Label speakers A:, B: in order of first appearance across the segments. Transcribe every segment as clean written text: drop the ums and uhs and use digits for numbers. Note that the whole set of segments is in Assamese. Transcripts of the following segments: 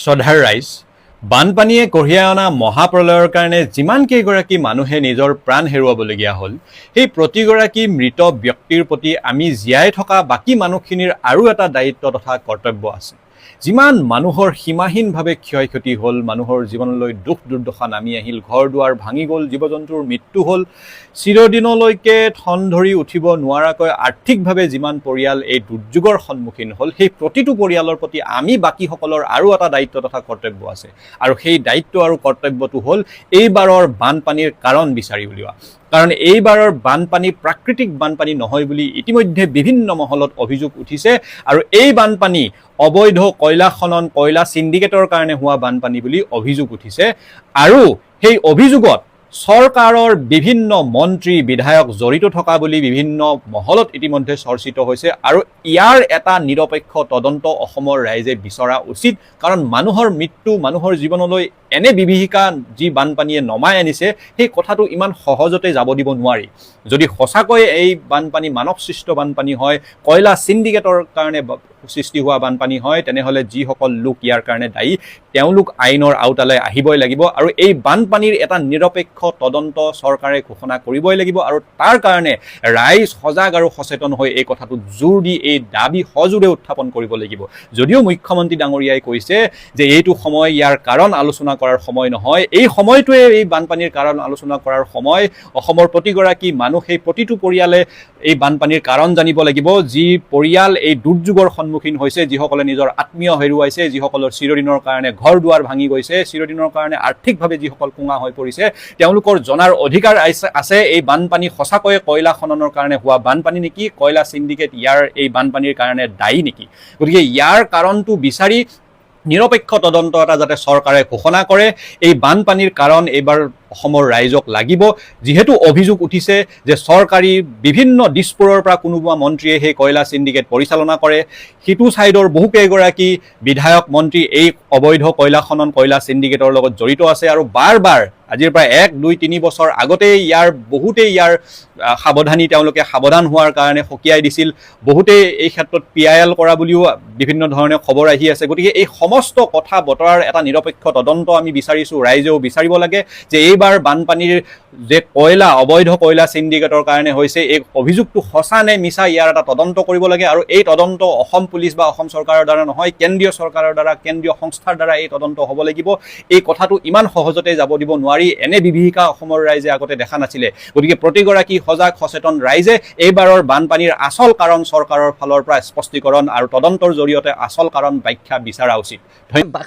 A: শ্ৰদ্ধাৰ ৰাইজ, বানপানীয়ে কঢ়িয়াই অনা মহাপ্ৰলয়ৰ কাৰণে যিমান কেইগৰাকী মানুহে নিজৰ প্ৰাণ হেৰুৱাবলগীয়া হ'ল, সেই প্ৰতিগৰাকী মৃত ব্যক্তিৰ প্ৰতি আমি জীয়াই থকা বাকী মানুহখিনিৰ আৰু এটা দায়িত্ব তথা কৰ্তব্য আছে। যিমান মানুহৰ সীমাহীনভাৱে ক্ষয় ক্ষতি হ'ল, মানুহৰ জীৱনলৈ দুখ দুৰ্দশা নামি আহিল, ঘৰ দুৱাৰ ভাঙি গ'ল, জীৱ জন্তুৰ মৃত্যু হ'ল, চিৰদিনলৈকে ঠন ধৰি উঠিব নোৱাৰাকৈ আৰ্থিকভাৱে যিমান পৰিয়াল এই দুৰ্যোগৰ সন্মুখীন হ'ল, সেই প্ৰতিটো পৰিয়ালৰ প্ৰতি আমি বাকীসকলৰ আৰু এটা দায়িত্ব তথা কৰ্তব্য আছে। আৰু সেই দায়িত্ব আৰু কৰ্তব্যটো হ'ল এইবাৰৰ বানপানীৰ কাৰণ বিচাৰি উলিওৱা। কাৰণ এইবাৰৰ বানপানী প্ৰাকৃতিক বানপানী নহয় বুলি ইতিমধ্যে বিভিন্ন মহলত অভিযোগ উঠিছে। আৰু এই বানপানী অবৈধ কয়লা খনন, কয়লা চিণ্ডিকেটৰ কাৰণে হোৱা বানপানী বুলি অভিযোগ উঠিছে। আৰু সেই অভিযোগত চৰকাৰৰ বিভিন্ন মন্ত্ৰী বিধায়ক জড়িত থকা বুলি বিভিন্ন মহলত ইতিমধ্যে চৰ্চিত হৈছে। আৰু ইয়াৰ এটা নিৰপেক্ষ তদন্ত অসমৰ ৰাইজে বিচৰা উচিত। কাৰণ মানুহৰ মৃত্যু, মানুহৰ জীৱনলৈ এনে বিভীষিকা যি বানপানীয়ে নমাই আনিছে, সেই কথাটো ইমান সহজতে যাব দিব নোৱাৰি। যদি সঁচাকৈয়ে এই বানপানী মানৱসৃষ্ট বানপানী হয়, কয়লা চিণ্ডিকেটৰ কাৰণে সৃষ্টি হোৱা বানপানী হয়, তেনেহ'লে যিসকল লোক ইয়াৰ কাৰণে দায়ী তেওঁলোক আইনৰ আওতালৈ আহিবই লাগিব। আৰু এই বানপানীৰ এটা নিৰপেক্ষ তদন্ত চৰকাৰে ঘোষণা কৰিবই লাগিব। আৰু তাৰ কাৰণে ৰাইজ সজাগ আৰু সচেতন হৈ এই কথাটোত জোৰ দি এই দাবী সজোৰে উত্থাপন কৰিব লাগিব। যদিও মুখ্যমন্ত্ৰী ডাঙৰীয়াই কৈছে যে এইটো সময় ইয়াৰ কাৰণ আলোচনা কৰাৰ সময় নহয়, এই সময়টোৱে এই বানপানীৰ কাৰণ আলোচনা কৰাৰ সময়। অসমৰ প্ৰতিগৰাকী মানুহ, সেই প্ৰতিটো পৰিয়ালে এই বানপানীৰ কাৰণ জানিব লাগিব। যি পৰিয়াল এই দুৰ্যোগৰ সন্মুখীন হৈছে, যিসকলে নিজৰ আত্মীয় হেৰুৱাইছে, যিসকলৰ চিৰদিনৰ কাৰণে ঘৰ দুৱাৰ ভাঙি গৈছে, চিৰদিনৰ কাৰণে আৰ্থিকভাৱে যিসকল কোঙা হৈ পৰিছে, তেওঁলোকৰ জনাৰ অধিকাৰ আছে এই বানপানী সঁচাকৈয়ে কয়লা খননৰ কাৰণে হোৱা বানপানী নেকি, কয়লা চিণ্ডিকেট ইয়াৰ এই বানপানীৰ কাৰণে দায়ী নেকি। গতিকে ইয়াৰ কাৰণটো বিচাৰি নিৰপেক্ষ তদন্ত এটা যাতে চৰকাৰে ঘোষণা কৰে। এই বানপানীৰ কাৰণ এইবাৰ অসমৰ ৰাইজক লাগিব। যিহেতু অভিযোগ উঠিছে যে চৰকাৰী বিভিন্ন দিশপুৰৰ পৰা কোনোবা মন্ত্ৰীয়ে সেই কয়লা চিণ্ডিকেট পৰিচালনা কৰে, সিটো ছাইডৰ বহুকেইগৰাকী বিধায়ক মন্ত্ৰী এই অবৈধ কয়লা খনন, কয়লা চিণ্ডিকেটৰ লগত জড়িত আছে। আৰু বাৰ বাৰ আজিৰ পৰা 1, 2, 3 বছৰ আগতেই বহুতেই ইয়াৰ সাৱধানী তেওঁলোকে সাৱধান হোৱাৰ কাৰণে সকীয়াই দিছিল। বহুতেই এই ক্ষেত্ৰত PIL কৰা বুলিও বিভিন্ন ধৰণে খবৰ আহি আছে। গতিকে এই সমস্ত কথা বতৰাৰ এটা নিৰপেক্ষ তদন্ত আমি বিচাৰিছোঁ, ৰাইজেও বিচাৰিব লাগে যে এইবাৰ বানপানীৰ যে কয়লা, অবৈধ কয়লা চিণ্ডিকেটৰ কাৰণে হৈছে, এই অভিযোগটো সঁচা নে মিছা ইয়াৰ এটা তদন্ত কৰিব লাগে। আৰু এই তদন্ত অসম পুলিচ বা অসম চৰকাৰৰ দ্বাৰা নহয়, কেন্দ্ৰীয় চৰকাৰৰ দ্বাৰা, কেন্দ্ৰীয় সংস্থাৰ দ্বাৰা এই তদন্ত হ'ব লাগিব। এই কথাটো ইমান সহজতে যাব দিব নোৱাৰি। এনে বিভীষিকা অসমৰ ৰাইজে আগতে দেখা নাছিলে। গতিকে প্ৰতিগৰাকী সজাগ সচেতন ৰাইজে এইবাৰৰ বানপানীৰ আচল কাৰণ চৰকাৰৰ ফালৰ পৰা স্পষ্টীকৰণ আৰু তদন্তৰ জৰিয়তে আচল কাৰণ ব্যাখ্যা বিচৰা উচিত।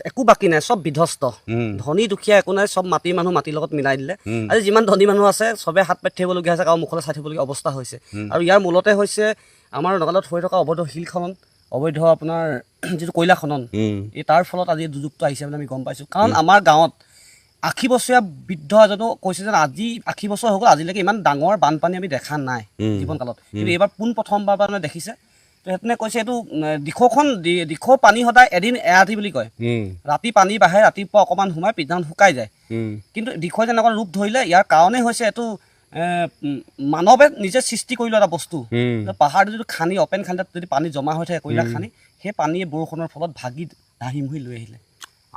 B: একো বাকী নাই, চব বিধ্বস্ত, ধনী দুখীয়া একো নাই, চব মাটিৰ মানুহ মাটিৰ লগত মিলাই দিলে। আজি যিমান ধনী মানুহ আছে চবে হাত পাতি থাকিবলগীয়া হৈছে, কাৰো মুখলৈ চাই থাকিবলগীয়া অৱস্থা হৈছে। আৰু ইয়াৰ মূলতে হৈছে আমাৰ নগালত হৈ থকা অবৈধ শিল খনন, অবৈধ আপোনাৰ যিটো কয়লা খনন, এই তাৰ ফলত আজি দুৰ্যোগটো আহিছে বুলি আমি গম পাইছোঁ। কাৰণ আমাৰ গাঁৱত 80 বছৰীয়া বৃদ্ধ এজনো কৈছে যে আজি 80 বছৰ হৈ গ'ল, আজিলৈকে ইমান ডাঙৰ বানপানী আমি দেখা নাই জীৱনকালত। কিন্তু এইবাৰ পোনপ্ৰথমবাৰ মানে দেখিছে। তো সেইটোনে কৈছে এইটো দিখৌ পানী সদায় এদিন এৰাতি বুলি কয়। ৰাতি পানী বাঢ়ে, ৰাতিপুৱা অকণমান সোমাই, পিছদিনাখন শুকাই যায়। কিন্তু দিখৌ যেনেকুৱা ৰূপ ধৰিলে, ইয়াৰ কাৰণেই হৈছে এইটো মানৱে নিজে সৃষ্টি কৰি লোৱা এটা বস্তু। পাহাৰটো যদি খান্দি, অপেন খান্দি, তাত যদি পানী জমা হৈ থাকে, কয়লা খান্দি, সেই পানীয়ে বৰষুণৰ ফলত ভাগি ধাহিমুহি লৈ আহিলে।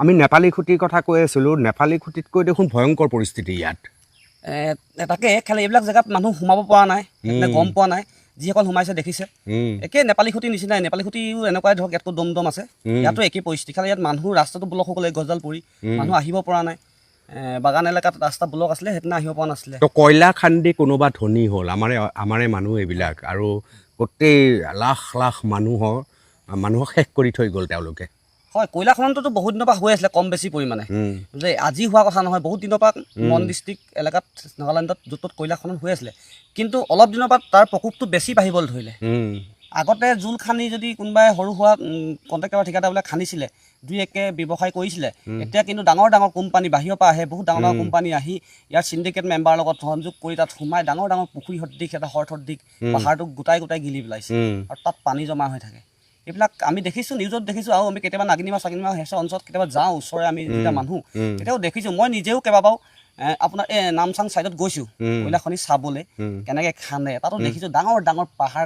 C: আমি নেপালী খুঁটিৰ কথা কৈ আছিলোঁ, নেপালী খুঁটিতকৈ দেখোন ভয়ংকৰ পৰিস্থিতি ইয়াত।
B: তাকে খালি এইবিলাক জেগাত মানুহ সোমাব পৰা নাই, গম পোৱা নাই। যিসকল সোমাইছে দেখিছে, একে নেপালী খুঁটিৰ নিচিনাই। নেপালী খুঁটিও এনেকুৱাই ধৰক, ইয়াতকৈ দম আছে, ইয়াতো একেই পৰিস্থিতি। খালি ইয়াত মানুহ ৰাস্তাটো ব্লক হৈ গ'লে, গছডাল পৰি মানুহ আহিব পৰা নাই। বাগান এলেকাত ৰাস্তা ব্লক আছিলে, সেইদিনা আহিব পৰা নাছিলে।
C: তো কয়লা খান্দি কোনোবা ধনী হ'ল, আমাৰে মানুহ এইবিলাক, আৰু গোটেই লাখ লাখ মানুহক শেষ কৰি থৈ গ'ল তেওঁলোকে।
B: হয়, কয়লা খননটোতো বহুত দিনৰ পৰা হৈ আছিলে, কম বেছি পৰিমাণে, যে আজি হোৱা কথা নহয়। বহুত দিনৰ পৰা মন ডিষ্ট্ৰিক্ট এলেকাত, নাগালেণ্ডত য'ত ত'ত কয়লা খনন হৈ আছিলে। কিন্তু অলপ দিনৰ পৰা তাৰ প্ৰকোপটো বেছি বাঢ়িবলৈ ধৰিলে। আগতে জোল খান্দি যদি কোনোবাই সৰু সুৰা কণ্ট্ৰেক্টৰ ঠিকাদাৰবিলাক খান্দিছিলে, 2-1কে ব্যৱসায় কৰিছিলে। এতিয়া কিন্তু ডাঙৰ ডাঙৰ কোম্পানী বাহিৰৰ পৰা আহে, বহুত ডাঙৰ ডাঙৰ কোম্পানী আহি ইয়াৰ চিণ্ডিকেট মেম্বাৰৰ লগত সংযোগ কৰি তাত সোমাই ডাঙৰ ডাঙৰ পুখুৰী সদৃশ এটা সদৃশ পাহাৰটোক গোটাই গিলি পেলাইছে। আৰু তাত পানী জমা হৈ থাকে। এইবিলাক আমি দেখিছোঁ, নিউজত দেখিছোঁ। আৰু আমি কেতিয়াবা নাগিনিমা হেঁচা অঞ্চলত কেতিয়াবা যাওঁ, ওচৰে আমি যেতিয়া মানুহ, তেতিয়াও দেখিছোঁ। মই নিজেও কেইবাবাৰো আপোনাৰ নামচাং চাইডত গৈছোঁ কয়লা খনি চাবলৈ, কেনেকৈ খান্দে। তাতো দেখিছোঁ ডাঙৰ ডাঙৰ পাহাৰ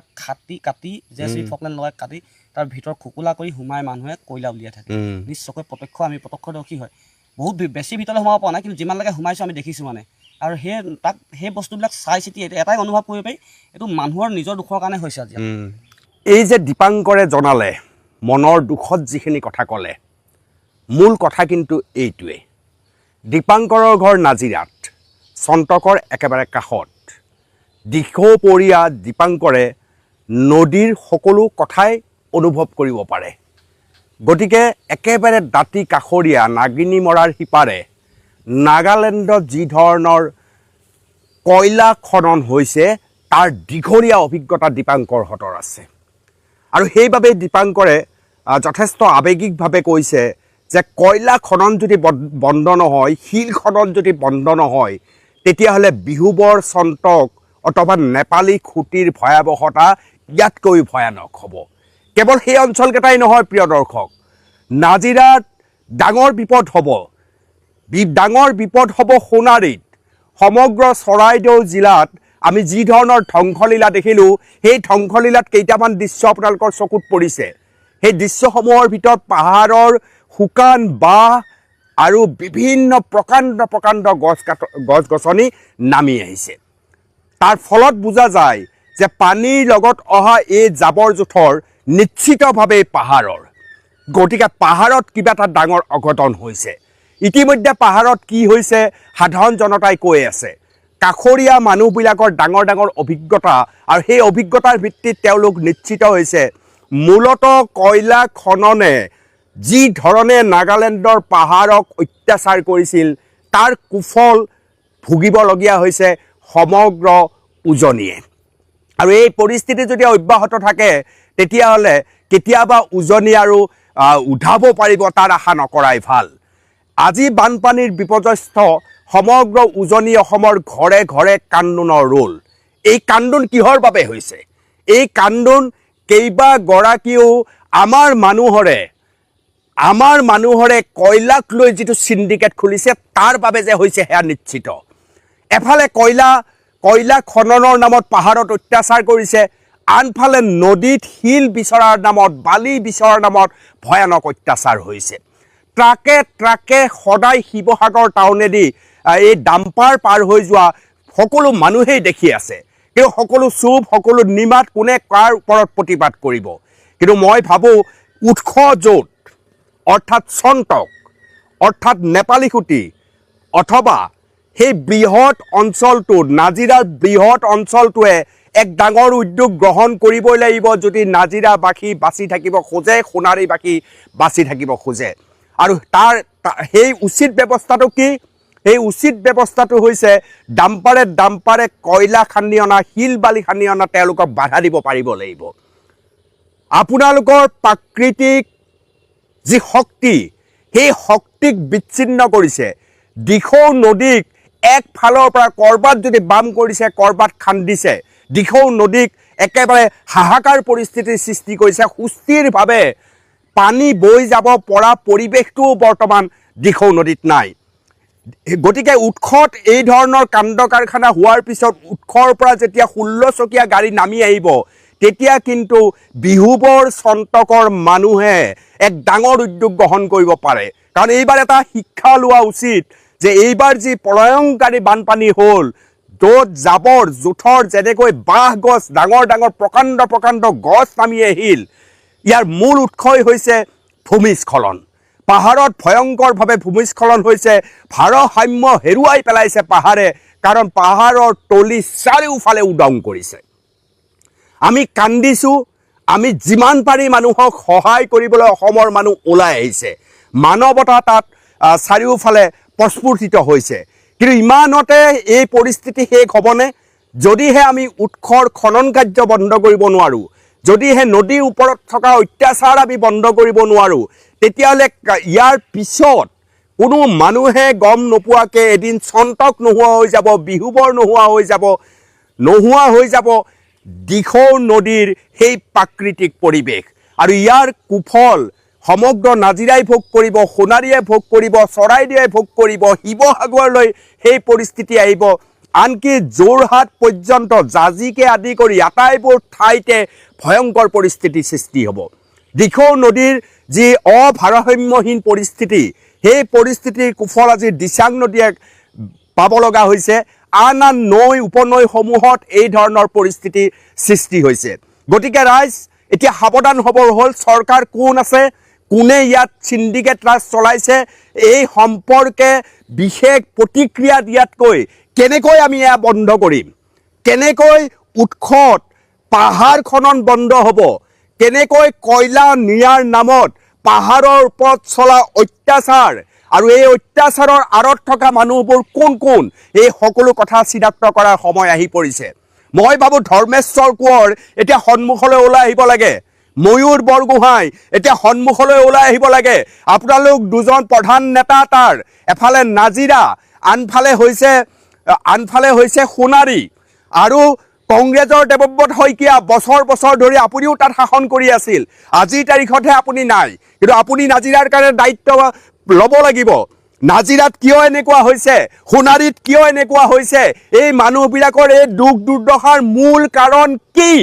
B: কাটি JCB ফকলেন লগাই কাটি তাৰ ভিতৰত খোকোলা কৰি সোমাই মানুহে কয়লা উলিয়াই থাকে নিশ্চয়কৈ আমি প্ৰত্যক্ষদৰ্শী হয় বহুত বেছি ভিতৰলৈ সোমাব পৰা নাই কিন্তু যিমানলৈকে সোমাইছোঁ আমি দেখিছোঁ মানে আৰু সেই বস্তুবিলাক চাই চিতি এটাই অনুভৱ কৰিব পাৰি এইটো মানুহৰ নিজৰ দুখৰ কাৰণে হৈছে আজি
C: এই যে দীপাংকৰে জনালে মনৰ দুখত যিখিনি কথা ক'লে মূল কথা কিন্তু এইটোৱে দীপাংকৰৰ ঘৰ নাজিৰাত চন্তকৰ একেবাৰে কাষত দিখৌপৰীয়া দীপাংকৰে নদীৰ সকলো কথাই অনুভৱ কৰিব পাৰে গতিকে একেবাৰে দাঁতি কাষৰীয়া নাগিনী মৰাৰ সিপাৰে নাগালেণ্ডত যি ধৰণৰ কয়লা খনন হৈছে তাৰ দীঘলীয়া অভিজ্ঞতা দীপাংকৰহঁতৰ আছে আৰু সেইবাবে দীপাংকৰে যথেষ্ট আৱেগিকভাৱে কৈছে যে কয়লা খনন যদি বন্ধ নহয় শিল খনন যদি বন্ধ নহয় তেতিয়াহ'লে বিহুবৰ চন্তক অথবা নেপালী খুঁটিৰ ভয়াৱহতা ইয়াতকৈ ভয়ানক হ'ব কেৱল সেই অঞ্চলকেইটাই নহয় প্ৰিয় দৰ্শক নাজিৰাত ডাঙৰ বিপদ হ'ব সোণাৰীত সমগ্ৰ চৰাইদেউ জিলাত আমি যি ধৰণৰ ধ্বংসলীলা দেখিলোঁ সেই ধ্বংসলীলাত কেইটামান দৃশ্য আপোনালোকৰ চকুত পৰিছে সেই দৃশ্যসমূহৰ ভিতৰত পাহাৰৰ শুকান বাঁহ আৰু বিভিন্ন প্ৰকাণ্ড গছ গছনি নামি আহিছে তাৰ ফলত বুজা যায় যে পানীৰ লগত অহা এই জাবৰ জোঁথৰ নিশ্চিতভাৱে পাহাৰৰ গতিকে পাহাৰত কিবা এটা ডাঙৰ অঘটন হৈছে ইতিমধ্যে পাহাৰত কি হৈছে সাধাৰণ জনতাই কৈ আছে কাষৰীয়া মানুহবিলাকৰ ডাঙৰ অভিজ্ঞতা আৰু সেই অভিজ্ঞতাৰ ভিত্তিত তেওঁলোক নিশ্চিত হৈছে মূলতঃ কয়লা খননে যি ধৰণে নাগালেণ্ডৰ পাহাৰক অত্যাচাৰ কৰিছিল তাৰ কুফল ভুগিবলগীয়া হৈছে সমগ্ৰ উজনিয়ে আৰু এই পৰিস্থিতি যদি অব্যাহত থাকে তেতিয়াহ'লে কেতিয়াবা উজনি আৰু উঠাব পাৰিব তাৰ আশা নকৰাই ভাল আজি বানপানীৰ বিপৰ্যস্ত সমগ্ৰ উজনি অসমৰ ঘৰে ঘৰে কান্দোনৰ ৰোল এই কান্দোন কিহৰ বাবে হৈছে এই কান্দোন কেইবাগৰাকীও আমাৰ মানুহৰে কয়লাক লৈ যিটো চিণ্ডিকেট খুলিছে তাৰ বাবে যে হৈছে সেয়া নিশ্চিত এফালে কয়লা খননৰ নামত পাহাৰত অত্যাচাৰ কৰিছে আনফালে নদীত শিল বিচৰাৰ নামত বালি বিচৰাৰ নামত ভয়ানক অত্যাচাৰ হৈছে ট্ৰাকে সদায় শিৱসাগৰ টাউনেদি এই ডাম্পাৰ পাৰ হৈ যোৱা সকলো মানুহেই দেখি আছে কিন্তু সকলো চুপ সকলো নিমাত কোনে কাৰ ওপৰত প্ৰতিবাদ কৰিব কিন্তু মই ভাবোঁ উৎস য'ত অৰ্থাৎ চন্তক অৰ্থাৎ নেপালী খুঁটি অথবা সেই বৃহৎ অঞ্চলটো নাজিৰাৰ বৃহৎ অঞ্চলটোৱে এক ডাঙৰ উদ্যোগ গ্ৰহণ কৰিবই লাগিব যদি নাজিৰাবাসী বাচি থাকিব খোজে সোণাৰীবাসী বাচি থাকিব খোজে আৰু তাৰ সেই উচিত ব্যৱস্থাটো কি সেই উচিত ব্যৱস্থাটো হৈছে ডাম্পাৰে কয়লা খান্দি অনা শিল বালি খান্দি অনা তেওঁলোকক বাধা দিব পাৰিব লাগিব আপোনালোকৰ প্ৰাকৃতিক যি শক্তি সেই শক্তিক বিচ্ছিন্ন কৰিছে দিখৌ নদীক একফালৰ পৰা কৰবাত যদি বাম কৰিছে কৰবাত খান্দিছে দিখৌ নদীক একেবাৰে হাহাকাৰ পৰিস্থিতিৰ সৃষ্টি কৰিছে সুস্থিৰভাৱে পানী বৈ যাব পৰা পৰিৱেশটোও বৰ্তমান দিখৌ নদীত নাই গতিকে উৎসত এই ধৰণৰ কাণ্ড কাৰখানা হোৱাৰ পিছত উৎসৰ পৰা যেতিয়া 16 চকীয়া গাড়ী নামি আহিব তেতিয়া কিন্তু বিহুবৰ চন্তকৰ মানুহে এক ডাঙৰ উদ্যোগ গ্ৰহণ কৰিব পাৰে কাৰণ এইবাৰ এটা শিক্ষা লোৱা উচিত যে এইবাৰ যি প্ৰলয়ংকাৰী বানপানী হ'ল য'ত জাবৰ জোঁথৰ যেনেকৈ বাঁহ গছ ডাঙৰ প্ৰকাণ্ড গছ নামি আহিল ইয়াৰ মূল উৎসই হৈছে ভূমিস্খলন পাহাৰত ভয়ংকৰভাৱে ভূমিস্খলন হৈছে ভাৰসাম্য হেৰুৱাই পেলাইছে পাহাৰে কাৰণ পাহাৰৰ তলি চাৰিওফালে উদং কৰিছে আমি কান্দিছোঁ আমি যিমান পাৰি মানুহক সহায় কৰিবলৈ অসমৰ মানুহ ওলাই আহিছে মানৱতা তাত চাৰিওফালে প্ৰস্ফুটিত হৈছে কিন্তু ইমানতে এই পৰিস্থিতি শেষ হ'বনে যদিহে আমি উৎসৰ খনন কাৰ্য বন্ধ কৰিব নোৱাৰোঁ যদিহে নদীৰ ওপৰত থকা অত্যাচাৰ আমি বন্ধ কৰিব নোৱাৰোঁ তেতিয়াহ'লে ইয়াৰ পিছত কোনো মানুহে গম নোপোৱাকৈ এদিন চন্তক নোহোৱা হৈ যাব দিখৌ নদীৰ সেই প্ৰাকৃতিক পৰিৱেশ আৰু ইয়াৰ কুফল সমগ্ৰ নাজিৰাই ভোগ কৰিব সোণাৰীয়ে ভোগ কৰিব চৰাইদেউৱে ভোগ কৰিব শিৱসাগৰলৈ সেই পৰিস্থিতি আহিব আনকি যোৰহাট পৰ্যন্ত জাজিকে আদি কৰি আটাইবোৰ ঠাইতে ভয়ংকৰ পৰিস্থিতিৰ সৃষ্টি হ'ব দিখৌ নদীৰ যি অভাৰসাম্যহীন পৰিস্থিতি, সেই পৰিস্থিতিৰ কুফল আজি দিচাং নদীয়ে পাব লগা হৈছে। আন আন নৈ উপনৈসমূহত এই ধৰণৰ পৰিস্থিতিৰ সৃষ্টি হৈছে। গতিকে ৰাইজ এতিয়া সাৱধান হ'বৰ হ'ল। চৰকাৰ কোন আছে, কোনে ইয়াত চিণ্ডিকেট ৰাজ চলাইছে, এই সম্পৰ্কে বিশেষ প্ৰতিক্ৰিয়া দিয়াতকৈ কেনেকৈ আমি এয়া বন্ধ কৰিম, কেনেকৈ উৎসত পাহাৰ খনন বন্ধ হ'ব, কেনেকৈ কয়লা নিয়াৰ নামত পাহাৰৰ ওপৰত চলা অত্যাচাৰ আৰু এই অত্যাচাৰৰ আঁৰত থকা মানুহবোৰ কোন কোন, এই সকলো কথা চিনাক্ত কৰাৰ সময় আহি পৰিছে। মই ভাবোঁ ধৰ্মেশ্বৰ কোঁৱৰ এতিয়া সন্মুখলৈ ওলাই আহিব লাগে, ময়ূৰ বৰগোহাঁই এতিয়া সন্মুখলৈ ওলাই আহিব লাগে। আপোনালোক দুজন প্ৰধান নেতা তাৰ, এফালে নাজিৰা, আনফালে হৈছে সোণাৰী, আৰু কংগ্ৰেছৰ দেৱব্ৰত শইকীয়া বছৰ বছৰ ধৰি আপুনিও তাত শাসন কৰি আছিল। আজিৰ তাৰিখতহে আপুনি নাই, কিন্তু আপুনি নাজিৰাৰ কাৰণে দায়িত্ব ল'ব লাগিব। নাজিৰাত কিয় এনেকুৱা হৈছে, সোণাৰীত কিয় এনেকুৱা হৈছে, এই মানুহবিলাকৰ এই দুখ দুৰ্দশাৰ মূল কাৰণ কি,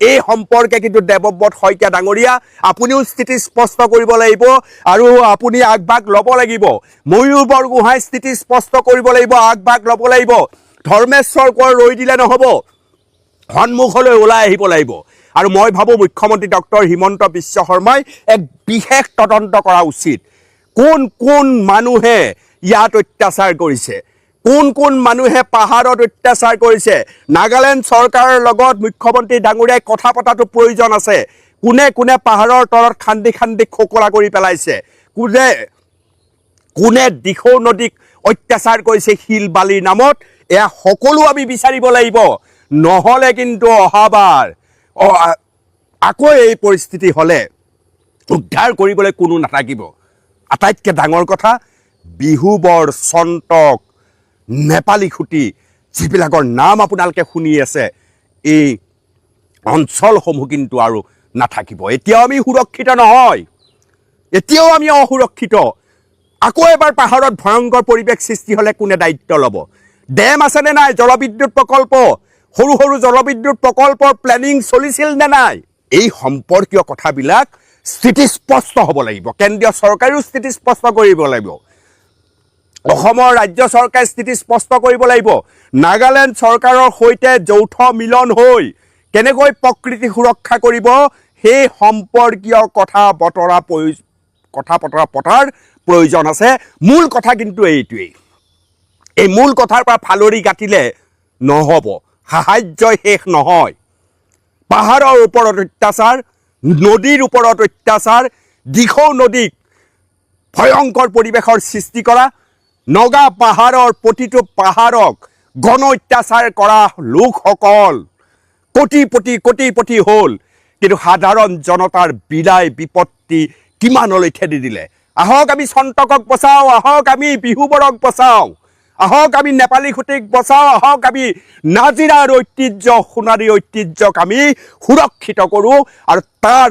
C: এই সম্পৰ্কে কিন্তু দেৱব্ৰত শইকীয়া ডাঙৰীয়া আপুনিও স্থিতি স্পষ্ট কৰিব লাগিব আৰু আপুনি আগভাগ ল'ব লাগিব। ময়ূৰ বৰগোহাঁই স্থিতি স্পষ্ট কৰিব লাগিব, আগভাগ ল'ব লাগিব। ধৰ্মেশ্বৰ কোঁৱৰ ৰৈ দিলে নহ'ব, সন্মুখলৈ ওলাই আহিব লাগিব। আৰু মই ভাবোঁ মুখ্যমন্ত্ৰী ডক্টৰ হিমন্ত বিশ্ব শৰ্মাই এক বিশেষ তদন্ত কৰা উচিত। কোন কোন মানুহে ইয়াত অত্যাচাৰ কৰিছে, কোন কোন মানুহে পাহাৰত অত্যাচাৰ কৰিছে। নাগালেণ্ড চৰকাৰৰ লগত মুখ্যমন্ত্ৰী ডাঙৰীয়াই কথা পতাটো প্ৰয়োজন আছে। কোনে কোনে পাহাৰৰ তলত খান্দি খান্দি খোকোলা কৰি পেলাইছে, কোনে দিখৌ নদীক অত্যাচাৰ কৰিছে শিল বালিৰ নামত, এয়া সকলো আমি বিচাৰিব লাগিব। নহ'লে কিন্তু অহাবাৰ আকৌ এই পৰিস্থিতি হ'লে উদ্ধাৰ কৰিবলৈ কোনো নাথাকিব। আটাইতকৈ ডাঙৰ কথা, বিহুবৰ, চন্তক, নেপালী খুঁটি, যিবিলাকৰ নাম আপোনালোকে শুনি আছে, এই অঞ্চলসমূহ কিন্তু আৰু নাথাকিব। এতিয়াও আমি সুৰক্ষিত নহয়, এতিয়াও আমি অসুৰক্ষিত। আকৌ এবাৰ পাহাৰত ভয়ংকৰ পৰিৱেশ সৃষ্টি হ'লে কোনে দায়িত্ব ল'ব? ডেম আছেনে নাই, জলবিদ্যুৎ প্ৰকল্প, সৰু সৰু জলবিদ্যুৎ প্ৰকল্পৰ প্লেনিং চলিছিল নে নাই, এই সম্পৰ্কীয় কথাবিলাক স্থিতিস্পষ্ট হ'ব লাগিব। কেন্দ্ৰীয় চৰকাৰেও স্থিতিস্পষ্ট কৰিব লাগিব, অসমৰ ৰাজ্য চৰকাৰে স্থিতি স্পষ্ট কৰিব লাগিব। নাগালেণ্ড চৰকাৰৰ সৈতে যৌথ মিলন হৈ কেনেকৈ প্ৰকৃতি সুৰক্ষা কৰিব, সেই সম্পৰ্কীয় কথা বতৰা পতাৰ প্ৰয়োজন আছে। মূল কথা কিন্তু এইটোৱেই, এই মূল কথাৰ পৰা ফালৰি কাটিলে নহ'ব, সাহায্যই শেষ নহয়। পাহাৰৰ ওপৰত অত্যাচাৰ, নদীৰ ওপৰত অত্যাচাৰ, দিখৌ নদীক ভয়ংকৰ পৰিৱেশৰ সৃষ্টি কৰা, নগা পাহাৰৰ প্ৰতিটো পাহাৰক গণ অত্যাচাৰ কৰা লোকসকল কোটিপতি হ'ল, কিন্তু সাধাৰণ জনতাৰ বিদায় বিপত্তি কিমানলৈ ঠেলি দিলে। আহক আমি চন্তকক বচাওঁ, আহক আমি বিহুবৰক বচাওঁ, আহক আমি নেপালী খুঁটিক বচাওঁ, আহক আমি নাজিৰাৰ ঐতিহ্য, সোণাৰীৰ ঐতিহ্যক আমি সুৰক্ষিত কৰোঁ। আৰু তাৰ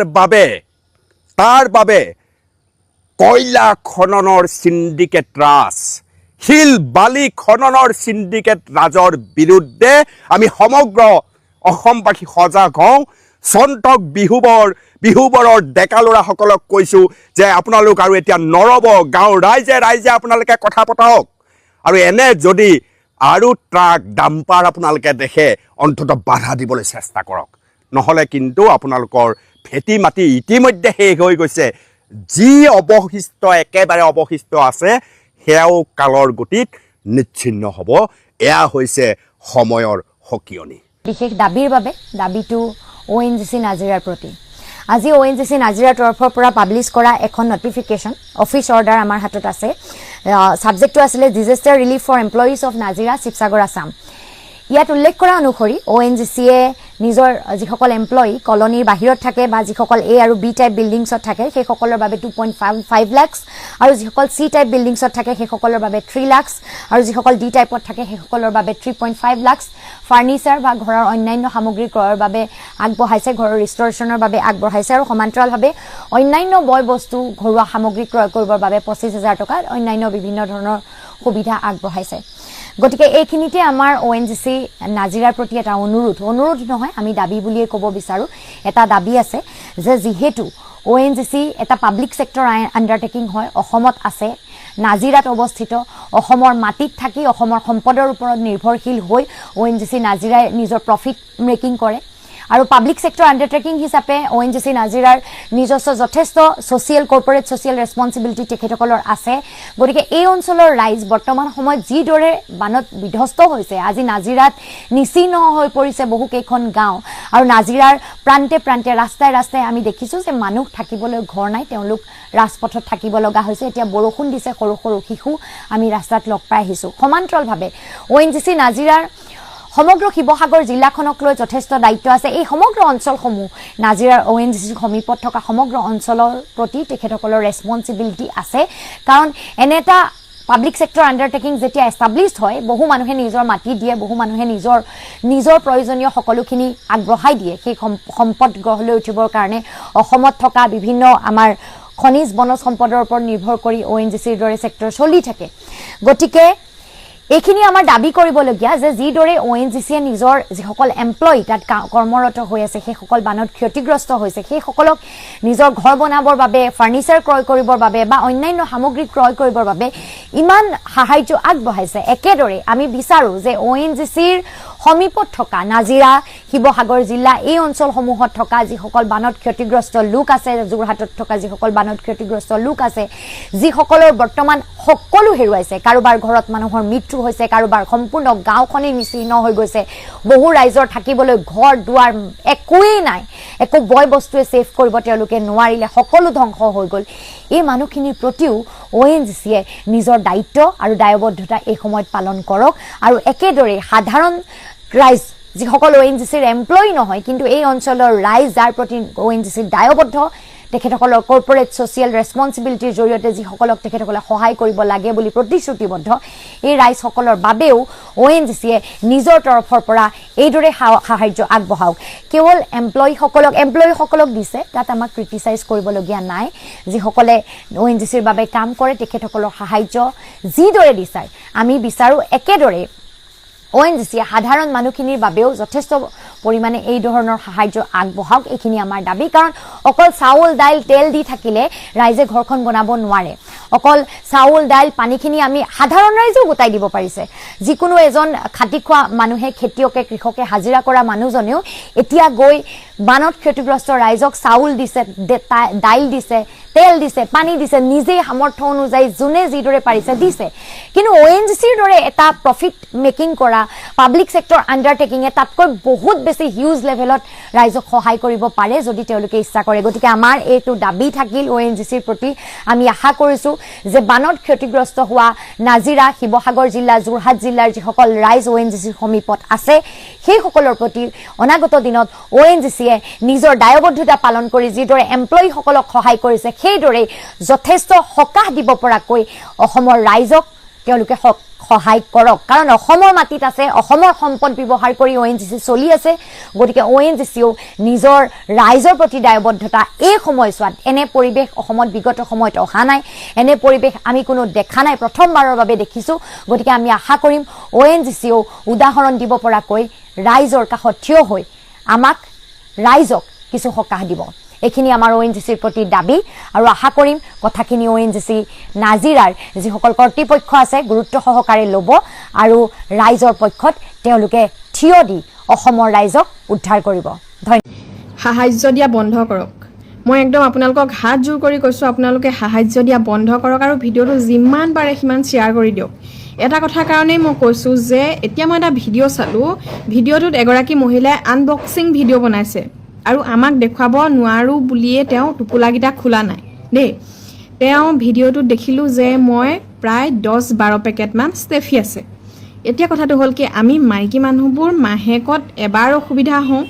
C: বাবে কয়লা খননৰ চিণ্ডিকেট ৰাজ, শিল বালি খননৰ চিণ্ডিকেট ৰাজৰ বিৰুদ্ধে আমি সমগ্ৰ অসমবাসী সজাগ হওঁ। চন্তক বিহুবৰৰ ডেকা ল'ৰাসকলক কৈছোঁ যে আপোনালোক আৰু এতিয়া নৰব, গাঁৱৰ ৰাইজে আপোনালোকে কথা পতাওক। আৰু এনে যদি আৰু ট্ৰাক ডাম্পাৰ আপোনালোকে দেখে, অন্ততঃ বাধা দিবলৈ চেষ্টা কৰক, নহ'লে কিন্তু আপোনালোকৰ ভেটি মাটি ইতিমধ্যে শেষ হৈ গৈছে। যি একেবাৰে অৱশিষ্ট আছে, সেয়াও কালৰ গতিত নিচ্ছিন্ন হ'ব। এয়া হৈছে সময়ৰ সকিয়নি।
D: বিশেষ দাবীৰ বাবে দাবীটো ONGC নাজিৰাৰ প্ৰতি। আজি ONGC নাজিৰাৰ তৰফৰ পৰা পাব্লিছ কৰা এখন নটিফিকেশ্যন, অফিচ অৰ্ডাৰ আমাৰ হাতত আছে। ছাবজেক্টটো আছিলে disaster relief for employees of Nazira, Sivasagar, Assam. ইয়াত উল্লেখ কৰা অনুসৰি ONGCয়ে নিজৰ যিসকল এমপ্লয়ী কলনীৰ বাহিৰত থাকে বা যিসকল A আৰু B টাইপ বিল্ডিংছত থাকে, সেইসকলৰ বাবে 2.5 লাখ, আৰু যিসকল C টাইপ বিল্ডিংছত থাকে সেইসকলৰ বাবে 3 লাখ, আৰু যিসকল D টাইপত থাকে সেইসকলৰ বাবে 3.5 লাখ ফাৰ্নিচাৰ বা ঘৰৰ অন্যান্য সামগ্ৰী ক্ৰয়ৰ বাবে আগবঢ়াইছে, ঘৰৰ ৰিষ্টৰেশ্যনৰ বাবে আগবঢ়াইছে, আৰু সমান্তৰালভাৱে অন্যান্য বয় বস্তু, ঘৰুৱা সামগ্ৰী ক্ৰয় কৰিবৰ বাবে 25,000 টকা অন্যান্য বিভিন্ন ধৰণৰ সুবিধা আগবঢ়াইছে। গতিকে এইখিনিতে আমাৰ ONGC নাজিৰাৰ প্ৰতি এটা অনুৰোধ নহয়, আমি দাবী বুলিয়ে ক'ব বিচাৰোঁ। এটা দাবী আছে যে যিহেতু ONGC এটা পাব্লিক ছেক্টৰ আণ্ডাৰটেকিং হয়, অসমত আছে, নাজিৰাত অৱস্থিত। অসমৰ মাটিত থাকি অসমৰ সম্পদৰ ওপৰত নিৰ্ভৰশীল হৈ ONGC নাজিৰাই নিজৰ প্ৰফিট মেকিং কৰে। আৰু পাব্লিক ছেক্টৰ আণ্ডাৰটেকিং হিচাপে ONGC নাজিৰাৰ নিজস্ব যথেষ্ট কৰ্পৰেট ছ'চিয়েল ৰেছপঞ্চিবিলিটি তেখেতসকলৰ আছে। গতিকে এই অঞ্চলৰ ৰাইজ বৰ্তমান সময়ত যিদৰে বানত বিধ্বস্ত হৈছে, আজি নাজিৰাত নিচিহ্ন হৈ পৰিছে বহুকেইখন গাঁও, আৰু নাজিৰাৰ প্ৰান্তে প্ৰান্তে ৰাস্তাই ৰাস্তাই আমি দেখিছোঁ যে মানুহ থাকিবলৈ ঘৰ নাই, তেওঁলোক ৰাজপথত থাকিব লগা হৈছে। এতিয়া বৰষুণ দিছে, সৰু সৰু শিশু আমি ৰাস্তাত লগ পাই আহিছোঁ। সমান্তৰালভাৱে ONGC নাজিৰাৰ সমগ্ৰ শিৱসাগৰ জিলাখনক লৈ যথেষ্ট দায়িত্ব আছে। এই সমগ্ৰ অঞ্চলসমূহ নাজিৰাৰ ONGC সমীপত থকা সমগ্ৰ অঞ্চলৰ প্ৰতি তেখেতসকলৰ ৰেছপঞ্চিবিলিটি আছে, কাৰণ এনে এটা পাব্লিক ছেক্টৰ আণ্ডাৰটেকিং যেতিয়া এষ্টাব্লিছড হয়, বহু মানুহে নিজৰ মাটি দিয়ে, বহু মানুহে নিজৰ প্ৰয়োজনীয় সকলোখিনি আগবঢ়াই দিয়ে সেই সম্পদ গঢ় লৈ উঠিবৰ কাৰণে। অসমত থকা বিভিন্ন আমাৰ খনিজ বনজ সম্পদৰ ওপৰত নিৰ্ভৰ কৰি ONGCৰ দৰে ছেক্টৰ চলি থাকে। গতিকে এইখিনি আমাৰ দাবী কৰিবলগীয়া যে যিদৰে ONGCয়ে নিজৰ যিসকল এমপ্লয়ী তাত কৰ্মৰত হৈ আছে, সেইসকল বানত ক্ষতিগ্ৰস্ত হৈছে, সেইসকলক নিজৰ ঘৰ বনাবৰ বাবে, ফাৰ্নিচাৰ ক্ৰয় কৰিবৰ বাবে বা অন্যান্য সামগ্ৰী ক্ৰয় কৰিবৰ বাবে ইমান সাহায্য আগবঢ়াইছে, একেদৰে আমি বিচাৰোঁ যে ONGCৰ সমীপত থকা নাজিৰা, শিৱসাগৰ জিলা এই অঞ্চলসমূহত থকা যিসকল বানত ক্ষতিগ্ৰস্ত লোক আছে, যোৰহাটত থকা যিসকল বানত ক্ষতিগ্ৰস্ত লোক আছে, যিসকলৰ বৰ্তমান সকলো হেৰুৱাইছে, কাৰোবাৰ ঘৰত মানুহৰ মৃত্যু হৈছে, কাৰোবাৰ সম্পূৰ্ণ গাঁওখনেই নিচিহ্ন হৈ গৈছে, বহু ৰাইজৰ থাকিবলৈ ঘৰ দুৱাৰ একোৱেই নাই, একো বয় বস্তুৱে ছেভ কৰিব তেওঁলোকে নোৱাৰিলে, সকলো ধ্বংস হৈ গ'ল। এই মানুহখিনিৰ প্ৰতিও ONGCয়ে নিজৰ দায়িত্ব আৰু দায়বদ্ধতা এই সময়ত পালন কৰক। আৰু একেদৰে সাধাৰণ ৰাইজ যিসকল ONGCৰ এমপ্লয়ী নহয়, কিন্তু এই অঞ্চলৰ ৰাইজ যাৰ প্ৰতি ONGC দায়বদ্ধ, তেখেতসকলৰ কৰ্পৰেট ছ'চিয়েল ৰেছপঞ্চিবিলিটিৰ জৰিয়তে যিসকলক তেখেতসকলে সহায় কৰিব লাগে বুলি প্ৰতিশ্ৰুতিবদ্ধ, এই ৰাইজসকলৰ বাবেও ONGCয়ে নিজৰ তৰফৰ পৰা এইদৰে সাহায্য আগবঢ়াওক। কেৱল এমপ্লয়ীসকলক দিছে, তাত আমাক ক্ৰিটিচাইজ কৰিবলগীয়া নাই। যিসকলে ONGCৰ বাবে কাম কৰে তেখেতসকলৰ সাহায্য যিদৰে দিছে, আমি বিচাৰোঁ একেদৰে ONGCয়ে সাধাৰণ মানুহখিনিৰ বাবেও যথেষ্ট পৰিমাণে এই ধৰণৰ সাহায্য আগবঢ়াওক। এইখিনি আমাৰ দাবী, কাৰণ অকল চাউল দাইল তেল দি থাকিলে ৰাইজে ঘৰখন বনাব নোৱাৰে। অকল চাউল দাইল পানীখিনি আমি সাধাৰণ ৰাইজেও গোটাই দিব পাৰিছে। যিকোনো এজন খাটি খোৱা মানুহে, খেতিয়কে, কৃষকে, হাজিৰা কৰা মানুহজনেও এতিয়া গৈ বানত ক্ষতিগ্ৰস্ত ৰাইজক চাউল দিছে, দাইল দিছে, তেল দিছে, পানী দিছে, নিজেই সামৰ্থ্য অনুযায়ী যোনে যিদৰে পাৰিছে দিছে। কিন্তু ONGCৰ দৰে এটা প্ৰফিট মেকিং কৰা পাব্লিক ছেক্টৰ আণ্ডাৰটেকিঙে তাতকৈ বহুত বেছি হিউজ লেভেলত ৰাইজক সহায় কৰিব পাৰে যদি তেওঁলোকে ইচ্ছা কৰে। গতিকে আমাৰ এইটো দাবী থাকিল ONGCৰ প্ৰতি। আমি আশা কৰিছোঁ যে বানত ক্ষতিগ্ৰস্ত হোৱা নাজিৰা, শিৱসাগৰ জিলা, যোৰহাট জিলাৰ যিসকল ৰাইজ ONGCৰ সমীপত আছে, সেইসকলৰ প্ৰতি অনাগত দিনত ONGCয়ে নিজৰ দায়বদ্ধতা পালন কৰি যিদৰে এমপ্লয়ীসকলক সহায় কৰিছে, সেইদৰে যথেষ্ট সকাহ দিব পৰাকৈ অসমৰ ৰাইজক তেওঁলোকে সহায় কৰক। কাৰণ অসমৰ মাটিত আছে, অসমৰ সম্পদ ব্যৱহাৰ কৰি ONGC চলি আছে। গতিকে ONGCয়েও নিজৰ ৰাইজৰ প্ৰতি দায়বদ্ধতা এই সময়ছোৱাত, এনে পৰিৱেশ অসমত বিগত সময়ত অহা নাই, এনে পৰিৱেশ আমি কোনো দেখা নাই, প্ৰথমবাৰৰ বাবে দেখিছোঁ। গতিকে আমি আশা কৰিম ONGCয়েও উদাহৰণ দিব পৰাকৈ ৰাইজৰ কাষত থিয় হৈ আমাক ৰাইজক কিছু সকাহ দিব। এইখিনি আমাৰ ONGCৰ প্ৰতি দাবী, আৰু আশা কৰিম কথাখিনি ONGC নাজিৰাৰ যিসকল কৰ্তৃপক্ষ আছে গুৰুত্ব সহকাৰে ল'ব, আৰু ৰাইজৰ পক্ষত তেওঁলোকে থিয় দি অসমৰ ৰাইজক উদ্ধাৰ কৰিব। ধন্যবাদ।
E: সাহায্য দিয়া বন্ধ কৰক। মই একদম আপোনালোকক হাত জোৰ কৰি কৈছোঁ, আপোনালোকে সাহায্য দিয়া বন্ধ কৰক আৰু ভিডিঅ'টো যিমান পাৰে সিমান শ্বেয়াৰ কৰি দিয়ক। এটা কথাৰ কাৰণেই মই কৈছোঁ যে এতিয়া মই এটা ভিডিঅ' চালোঁ, ভিডিঅ'টোত এগৰাকী মহিলাই আনবক্সিং ভিডিঅ' বনাইছে, আৰু আমাক দেখুৱাব নোৱাৰোঁ বুলিয়ে তেওঁ টোপোলাকেইটা খোলা নাই দেই। তেওঁ ভিডিঅ'টোত দেখিলোঁ যে মই প্ৰায় 10-12 পেকেটমান ষ্টেফি আছে। এতিয়া কথাটো হ'ল কি, আমি মাইকী মানুহবোৰ মাহেকত এবাৰ অসুবিধা হওঁ,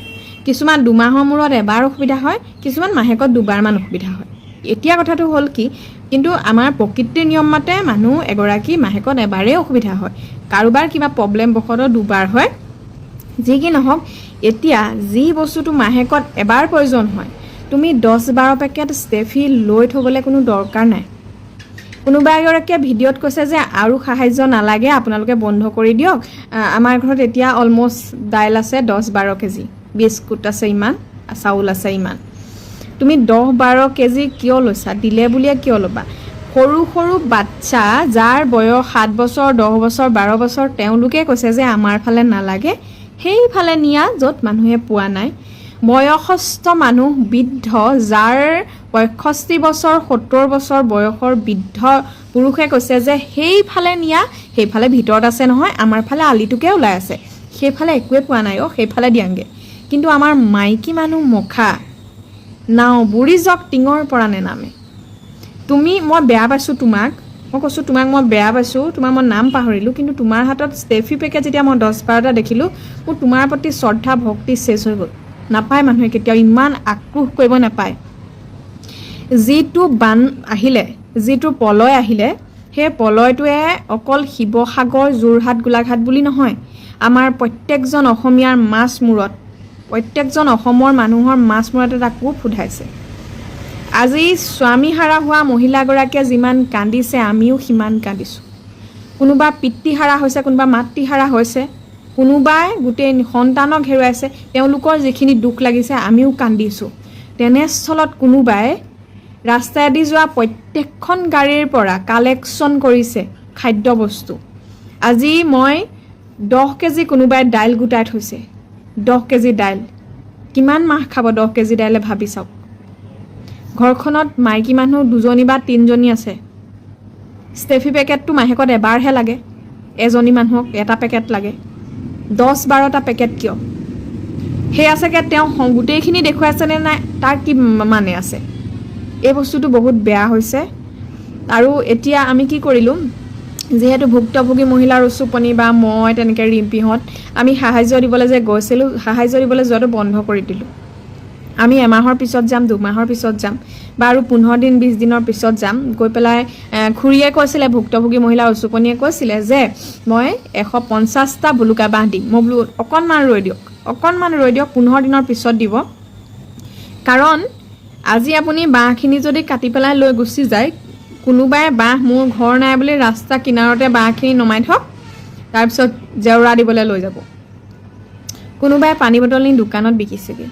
E: কিছুমান 2 মাহৰ মূৰত এবাৰ অসুবিধা হয়, কিছুমান মাহেকত 2বাৰমান অসুবিধা হয়। এতিয়া কথাটো হ'ল কি, কিন্তু আমাৰ প্ৰকৃতিৰ নিয়ম মতে মানুহ এগৰাকী মাহেকত এবাৰেই অসুবিধা হয়, কাৰোবাৰ কিবা প্ৰব্লেম বশতঃ 2বাৰ হয়। যি কি নহওক, এতিয়া যি বস্তুটো মাহেকত এবাৰ প্ৰয়োজন হয়, তুমি 10-12 পেকেট ষ্টেফি লৈ থ'বলৈ কোনো দৰকাৰ নাই। কোনোবা এগৰাকীয়ে ভিডিঅ'ত কৈছে যে আৰু সাহায্য নালাগে, আপোনালোকে বন্ধ কৰি দিয়ক, আমাৰ ঘৰত এতিয়া অলমষ্ট দাইল আছে 10-12 কেজি, বিস্কুট আছে ইমান, চাউল আছে ইমান। তুমি 10-12 কেজি কিয় লৈছা? দিলে বুলিয়ে কিয় ল'বা? সৰু সৰু বাচ্চা যাৰ বয়স 7 বছৰ 10 বছৰ 12 বছৰ তেওঁলোকে কৈছে যে আমাৰ ফালে নালাগে, সেইফালে নিয়া য'ত মানুহে পোৱা নাই। বয়সস্থ মানুহ বৃদ্ধ যাৰ 65 বছৰ 70 বছৰ বয়সৰ বৃদ্ধ পুৰুষে কৈছে যে সেইফালে নিয়া, সেইফালে ভিতৰত আছে নহয়, আমাৰ ফালে আলিটোকে ওলাই আছে, সেইফালে একোৱে পোৱা নাই সেইফালে দিয়াংগে। কিন্তু আমাৰ মাইকী মানুহ মখা নাও বুঢ়ী জক টিঙৰ পৰা নেনামে। মই বেয়া পাইছোঁ তোমাক, মই কৈছোঁ তোমাক মই বেয়া পাইছোঁ, তোমাৰ মই নাম পাহৰিলোঁ, কিন্তু তোমাৰ হাতত ষ্টেফি পেকেট যেতিয়া মই 10-12টা দেখিলোঁ, মোৰ তোমাৰ প্ৰতি শ্ৰদ্ধা ভক্তি চেচ হৈ গ'ল। নাপায় মানুহে কেতিয়াও ইমান আক্ৰোশ কৰিব নাপায়। যিটো বান আহিলে, যিটো পলয় আহিলে, সেই পলয়টোৱে অকল শিৱসাগৰ যোৰহাট গোলাঘাট বুলি নহয়, আমাৰ প্ৰত্যেকজন অসমীয়াৰ মাছ মূৰত, প্ৰত্যেকজন অসমৰ মানুহৰ মাছ মূৰত এটা কোব সোধাইছে। আজি স্বামীহাৰা হোৱা মহিলাগৰাকীয়ে যিমান কান্দিছে আমিও সিমান কান্দিছোঁ। কোনোবা পিতৃহাৰা হৈছে, কোনোবা মাতৃহাৰা হৈছে, কোনোবাই গোটেই সন্তানক হেৰুৱাইছে, তেওঁলোকৰ যিখিনি দুখ লাগিছে আমিও কান্দিছোঁ। তেনেস্থলত কোনোবাই ৰাস্তাইদি যোৱা প্ৰত্যেকখন গাড়ীৰ পৰা কালেকশ্যন কৰিছে খাদ্যবস্তু। আজি মই 10 কেজি কোনোবাই দাইল গোটাই থৈছে, 10 কেজি দাইল, কিমান মাহ খাব 10 কেজি দাইলে ভাবি চাওক। ঘৰখনত মাইকী মানুহ 2জনী বা 3জনী আছে, ষ্টেফি পেকেটটো মাহেকত এবাৰহে লাগে, এজনী মানুহক এটা পেকেট লাগে, 10-12টা পেকেট কিয়? সেয়া চাগে তেওঁ গোটেইখিনি দেখুৱাইছেনে নাই তাৰ কি মানে আছে? এই বস্তুটো বহুত বেয়া হৈছে। আৰু এতিয়া আমি কি কৰিলোঁ, যিহেতু ভুক্তভোগী মহিলাৰ উচুপনি বা মই তেনেকৈ ৰিম্পিহঁত আমি সাহাৰ্য দিবলৈ যে গৈছিলোঁ, সাহাৰ্য দিবলৈ যোৱাটো বন্ধ কৰি দিলোঁ। আমি এমাহৰ পিছত যাম, 2 মাহৰ পিছত যাম, বা আৰু 15 দিন 20 দিনৰ পিছত যাম। গৈ পেলাই খুৰীয়ে কৈছিলে, ভুক্তভোগী মহিলাৰ উচুপনিয়ে কৈছিলে যে মই 150টা ভুলুকা বাঁহ দিম। মই বোলো অকণমান ৰৈ দিয়ক, 15 দিনৰ পিছত দিব। কাৰণ আজি আপুনি বাঁহখিনি যদি কাটি পেলাই লৈ গুচি যায়, কোনোবাই বাঁহ মোৰ ঘৰ নাই বুলি ৰাস্তা কিনাৰতে বাঁহখিনি নমাই থওক, তাৰপিছত জেওৰা দিবলৈ লৈ যাব। কোনোবাই পানী বটল নি দোকানত বিকিছেগৈ।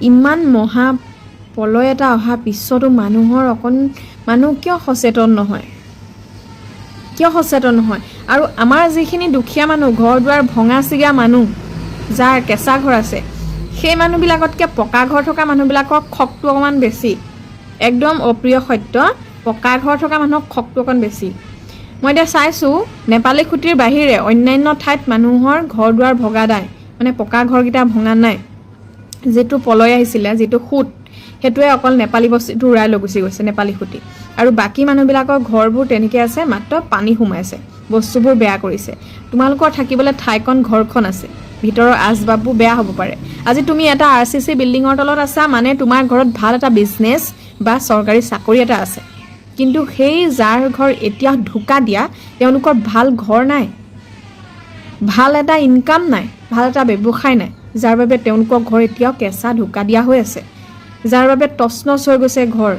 E: ইমান মহা পলয় এটা অহাৰ পিছতো মানুহ কিয় সচেতন নহয়? আৰু আমাৰ যিখিনি দুখীয়া মানুহ, ঘৰ দুৱাৰ ভঙা চিগা মানুহ, যাৰ কেঁচা ঘৰ আছে, সেই মানুহবিলাকতকৈ পকা ঘৰ থকা মানুহবিলাকৰ খকটো অকণমান বেছি। একদম অপ্ৰিয় সত্য, পকা ঘৰ থকা মানুহৰ খকটো অকণ বেছি। মই এতিয়া চাইছোঁ নেপালী খুঁটিৰ বাহিৰে অন্যান্য ঠাইত মানুহৰ ঘৰ দুৱাৰ ভগা নাই, মানে পকা ঘৰকেইটা ভঙা নাই। যিটো পলয় আহিছিলে, যিটো সুত, সেইটোৱে অকল নেপালী বস্তুটো উৰাই লৈ গুচি গৈছে, নেপালী খুঁটি। আৰু বাকী মানুহবিলাকৰ ঘৰবোৰ তেনেকৈ আছে, মাত্ৰ পানী সোমাইছে, বস্তুবোৰ বেয়া কৰিছে। তোমালোকৰ থাকিবলৈ ঠাইকণ ঘৰখন আছে, ভিতৰৰ আচবাববোৰ বেয়া হ'ব পাৰে। আজি তুমি এটা RCC বিল্ডিঙৰ তলত আছা মানে তোমাৰ ঘৰত ভাল এটা বিজনেছ বা চৰকাৰী চাকৰি এটা আছে, কিন্তু সেই যাৰ ঘৰ এতিয়া ঢুকা দিয়া, তেওঁলোকৰ ভাল ঘৰ নাই, ভাল এটা ইনকাম নাই, ভাল এটা ব্যৱসায় নাই, যাৰ বাবে তেওঁলোকৰ ঘৰ এতিয়াও কেঁচা ঢুকা দিয়া হৈ আছে, যাৰ বাবে তছনছ হৈ গৈছে ঘৰ,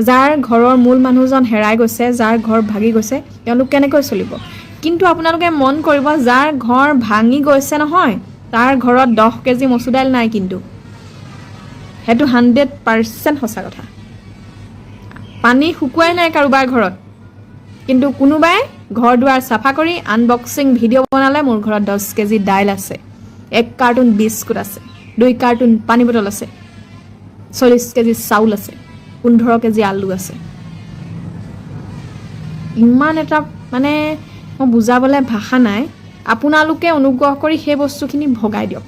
E: যাৰ ঘৰৰ মূল মানুহজন হেৰাই গৈছে, যাৰ ঘৰ ভাগি গৈছে, তেওঁলোক কেনেকৈ চলিব? কিন্তু আপোনালোকে মন কৰিব, যাৰ ঘৰ ভাঙি গৈছে নহয়, তাৰ ঘৰত 10 কেজি মচুৰ দাইল নাই, কিন্তু সেইটো 100% সঁচা কথা। পানী শুকুৱাই নাই কাৰোবাৰ ঘৰত, কিন্তু কোনোবাই ঘৰ দুৱাৰ চাফা কৰি আনবক্সিং ভিডিঅ' বনালে মোৰ ঘৰত 10 কেজি দাইল আছে, 1 কাৰ্টুন বিস্কুট আছে, 2 কাৰ্টুন পানী বটল আছে, 40 কেজি চাউল আছে, 15 কেজি আলু আছে। ইমান এটা মানে মই বুজাবলৈ ভাষা নাই। আপোনালোকে অনুগ্ৰহ কৰি সেই বস্তুখিনি ভগাই দিয়ক।